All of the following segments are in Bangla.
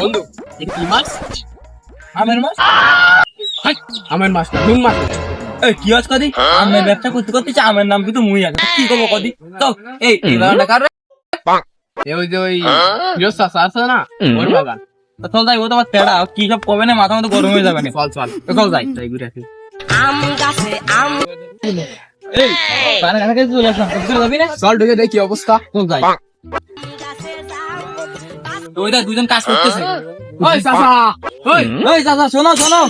বন্ধু এটা কি মাছ? আমের মাছ? হাই, আমের মাছ না, নুন মাছ। এই কি আজ কদি আমের ব্যবসা করতে করতে আমের নাম কিন্তু মুই আছে কি করবো কদি তো এই বাগানটা কার রে? ওই যে ওই ফিরোজ চাচা আছে না, ওর বাগান। তো চল যাই, ও তো আমার তেড়া কি সব কবে না, মাথা মতো গরম হয়ে যাবে না। চল চল তো চল যাই ঘুরে আসি। এই বাগানের কাছে চলে আসলাম, তুই যাবি না? চল ঢুকে দেখি অবস্থা। চল যাই। ওইটা দুজন কাজ করতেছে। ওই চাচা, ওই ওই চাচা শোনো শোনো,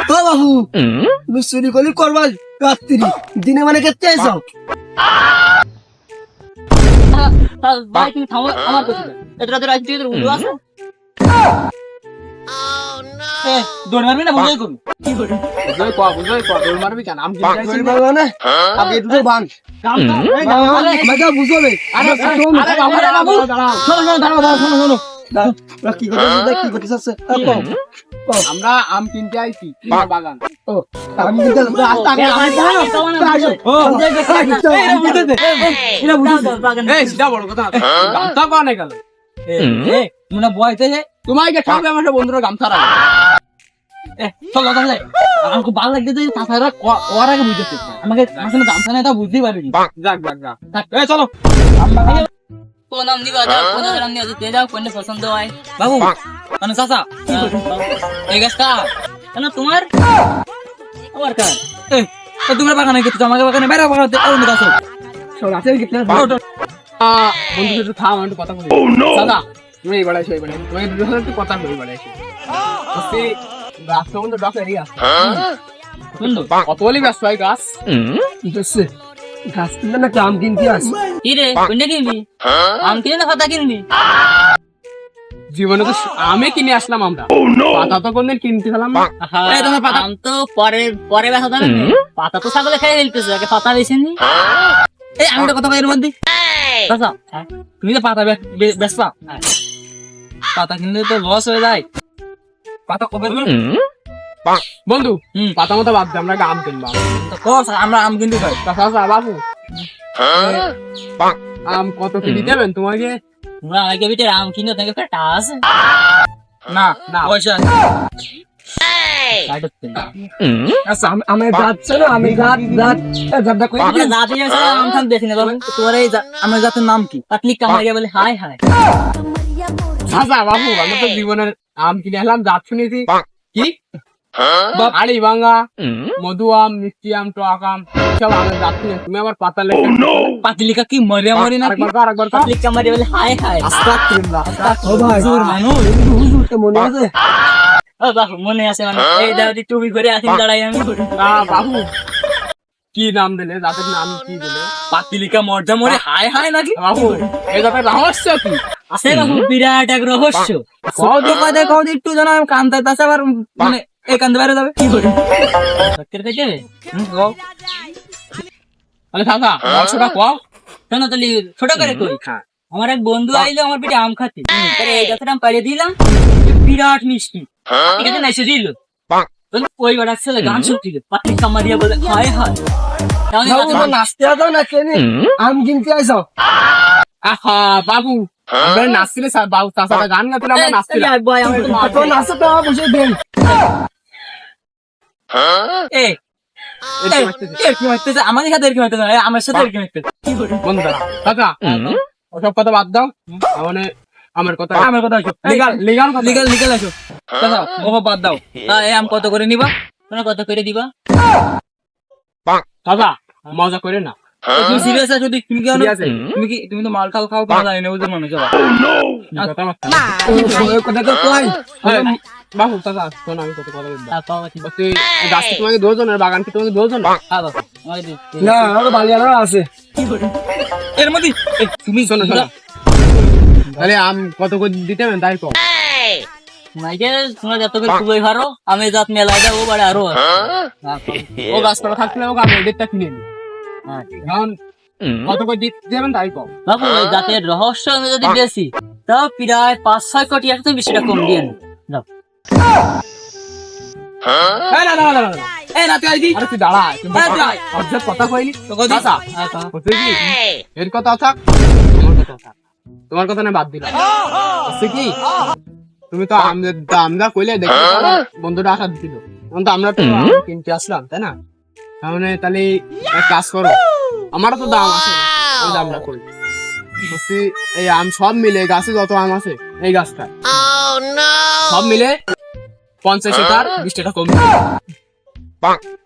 বাবু তুমি চুরি করলি করবা রাত্রি দিনে মানে কেটে আইসাও ভাই তুমি থামো, আমার কথা এটা তো রাজনীতি তোর উল্টো আছে। দৌড় মারবি না বুঝাই করবি কি করবি? বুঝোই কয়া দৌড় মারবি কেন? আমি কিন্তু চুরি করবা না আগে দুটো বান মাথা বুঝবে কি করতেছ আমরা আম কিনতে আইছি বাগান। ও আমি কিন্তু এই সেটা বড় কথা না, গামছা কোনে গেল? মনে বয়তে তোমাকে ঠাবে আমার বন্ধুরা গামছা রাখে। চল দাদা যাই, আমার খুব ভালো লাগছে যে চাচারা ওর আগে বুঝতেছে, আমাকে আসলে গামছা নেই তা বুঝতেই পারিনি। যাক যাক যাক, এই চলো। কোন নাম দিবা যাও, কোন নাম নিয়ে যেতে যাও, কোনটা পছন্দ হয় বাবু মানে চাচা এই গাছটা কেন তোমার আমার কার? এই তো তোমার বাগানে গেছো, আমাকে বাগানে বাইরে বাগানে অন্য গাছ বন্ধু একটু থাম, আমি একটু কথা বলি। দাদা তুমি এই বেড়াইছো, এই বেড়াই তোমাকে দুটো একটু কথা বলি বেড়াইছো। গাছ তো কিন্তু ডক এরিয়া সুন্দর কত বলি ব্যস্ত হয় গাছ। গাছ কিনলে না আম কিনতে আস কি রে কোনটা কিনবি? আম কিনে না পাতা কিনবি? জীবনে তো আমে কিনে আসলাম আমরা, পাতা তো কোনদিন কিনতে পেলাম না। এই তোমার পাতা আম তো পরে পরে বেচা যাবে না, পাতা তো ছাগলে খেয়ে ফেলতেছে, আগে পাতা বেছে নি। এই আমি একটা কথা কই এর মধ্যে চাচা, তুমি তো পাতা বেচবা, পাতা কিনলে তো লস হয়ে যায়, পাতা কবে বন্ধু পাতা মতো বাদ দে, আমরা আগে আম কিনবো। তো কস আমরা আম কিনতে পাই। চাচা বাবু আম কত কেজি দেবেন তোমাকে? তোমরা আমাকে ভিতরে আম কিনে তোমাকে একটা আছে না না পয়সা আচ্ছা আমার যাচ্ছে না আমি যাবটা কই আমরা জাতি আছে আম থাম দেখি না বলেন তোমার এই আমার জাতের নাম কি? পাতলি কামারিয়া বলে হাই হাই। চাচা বাবু আমরা তো জীবনের আম কিনে এলাম, জাত শুনেছি কি আড়ি ভাঙা, মধু আম, মিষ্টি আম, টক আম, সব আমের জাত শুনে তুমি আবার পাতা লেখা পাতলিকা কি মরিয়া মরি না আরেকবার পাতলি কামারিয়া বলে হাই হাই। ও ভাই হুজুর মানুষ হুজুরটা মনে আছে ও বাবু মনে আছে মানে এই দাদি টুপি করে আসিন দাঁড়াই আমি বাবু কি নাম দিলে, জাতের নাম কি দিলে? পাতলিকা মর্জা মরে হাই হাই নাকি বাবু এই জাতের রহস্য কি? আছে বাবু বিরাট এক রহস্য। দেখো একটু যেন আমি কানতে তাছে আবার মানে এই কান্দে বাইরে যাবে কি করে সত্যি থেকে আরে চাচা রহস্যটা কও। কেন তাহলে ছোট করে কই আমার এক বন্ধু আইলো আমার পিঠে আম খাতে, তাহলে এই গাছের আম পাড়িয়ে দিলাম, বিরাট মিষ্টি ঠিক আছে না এসে দিল ওই বেড়া ছেলে গান শুনছিল পাতলি কামারিয়া বলে হায় হায়। নাচতে দাও না কেনে আম কিনতে আইসাও আহা বাবু আমরা নাচছিলে, বাবু চাচাটা গান গাইছিল, আমরা নাচছিলাম। তো নাচতে তো বসে দেন আমাদের সাথে এরকম হইতেছে না, আমার সাথে এরকম হইতেছে কি করে বন্ধু চাচা ওসব কথা বাদ দাও, মানে আমার কথা লিগাল লিগাল লিগাল লিগাল আসো দাদা ও বাদ দাও। এই আম কত করে নিবা, তোমরা কত করে দিবা? চাচা মজা করে না, তুমি সিরিয়াস আছো? তুমি কি Serious আছি। তুমি কি তুমি তো মাল টাল খাও কেন জানি না বুঝতে মানুষ কথা তো কই বাবু চাচা শোনো আমি কত কথা বলছি, গাছ কি তোমাকে দুজনের, বাগান কি তোমাকে দুজন? না আর বালিয়ারা আছে এর মধ্যে তুমি শোনো শোনো তাহলে আম কত করে দিতে হবে তাই কও। মাইকে তোমরা যত করে খুবই ভালো আমি জাত মেলায় যাবো বাড়ি আরো ও গাছপালা থাকলে ও আমি এদেরটা কিনে নিই, এখন কত করে দিতে দেবেন তাই কও। বাবু ওই জাতের রহস্য আমি যদি বেশি তাও প্রায় 5-6 কোটি আছে, তুমি বেশিটা কম দিয়ে দাও। এই না না না না এই না তুই আইবি আরে তুই দাঁড়া, দাঁড়া। অর্ধেক কথা কইলি তো কদি চাচা হচ্ছে কি এর কথা থাক আমার কথা তোমার কথা না বাদ দিলাম। হচ্ছে কি, তুমি তো আমরা কইলে দেখি বন্ধুটা আশা দিল, তখন তো আমরা তো আম কিনতে আসলাম, তাই না? তাহলে তাহলে এক কাজ করো, আমারও তো দাম আছে, ওই দামটা করি। বলছি এই আম সব মিলে গাছে যত আম আছে এই গাছটা সব মিলে 50 টাকার 20 টাকা কম দিবে।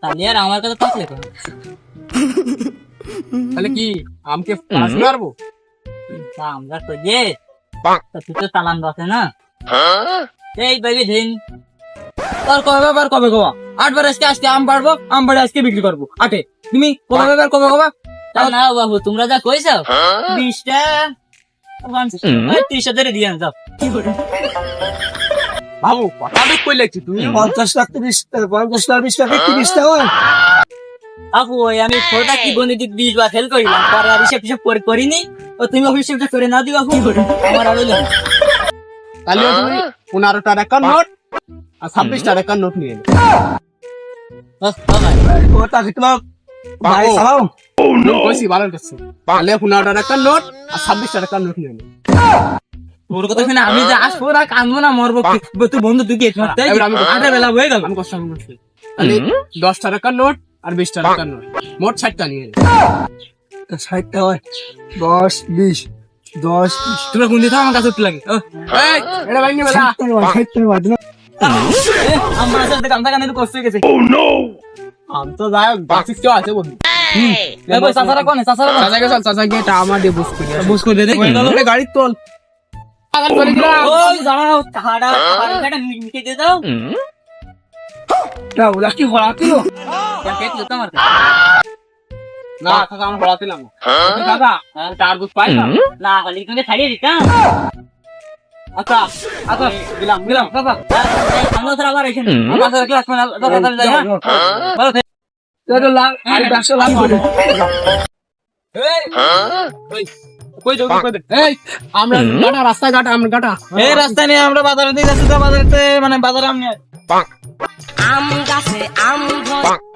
তাহলে আর আমার কাছে থাকলে তো তাহলে কি আমকে পাঁচশো মারবো? তা আমরা তো যে তুই তো চালান বসে না এই বাইরে দিন তোর কবে ব্যাপার কবে কবা 8 বার আজকে আম পারবো আম বাড়ি আজকে বিক্রি করবো 8 তুমি কবে ব্যাপার কবে কবা না বাবু তোমরা যা কইছো 20টা 30 ধরে দিয়ে যাও বাবু কথা তো কই লাগছি তুমি 50 লাখ 50 লাখ 20 টাকা 30 টাকা হয়। আপু ওই আমি ছোটটা কি গণিত 20 বার ফেল করিলাম পরে আর হিসাব করিনি ও তুমি হিসাবটা করে না দিও আপু আমার আর হইলো না। তাহলে তুমি 15 টাকার নোট আর 26 টাকার নোট নিয়ে নেবে। ওটা কি তোমার ভাই চালাও? কইছি ভালো করছি, তাহলে 15 টাকার নোট আর 26 টাকার নোট নিয়ে নেবে। তোর কথা শুনে আমি যে আসবো না কাঁদবো না মরবো তুই বন্ধু তুই গেট মারতে এবার আমি আটা বেলা হয়ে গেল আমি কষ্ট করছি, তাহলে 10 টাকার নোট আর 20 টাকার নোট মোট 60টা নিয়ে নেবে। 60 টাকা হয় 10 20 10 20 তোমরা কোন দিতে আমার কাছে উঠতে লাগে এই এটা ভাই নিয়ে বেলা 60 টাকা হয় না। আমার সাথে কামটা কানে তো কষ্ট হয়ে গেছে আম তো যাই হোক বাসিস কেউ আছে বন্ধু। দেখো চাচারা কোনে চাচারা চাচাকে চল, চাচাকে এটা আমার দিয়ে বুঝ করি বুঝ করে দে ওই গাড়ি তোল পাগল করে দিলাম। ওই দাঁড়াও টাড়া টাড়া মিকে দে দাও না ওরা কি হরাতিল? কেট তো আমার না কাকা আমরা পড়াছিলাম কাকা তার বুঝ পাই না। না হলে তুমি ছাড়িয়ে দিতাম আচ্ছা আচ্ছা দিলাম দিলাম বাবা আমরা তো আবার এখানে আমাদের ক্লাস মানে দাদা যাই হ্যাঁ ভালো থেকো। এটা লাভ আর 100 লাভ করে। কই যাও কই দে এই আমরা গাটা রাস্তা গাটা আমরা গাটা এই রাস্তা নিয়ে আমরা বাজারে দিকে যাচ্ছি তো বাজারে মানে বাজারে আম নিয়ে আম গাছে আম ধরে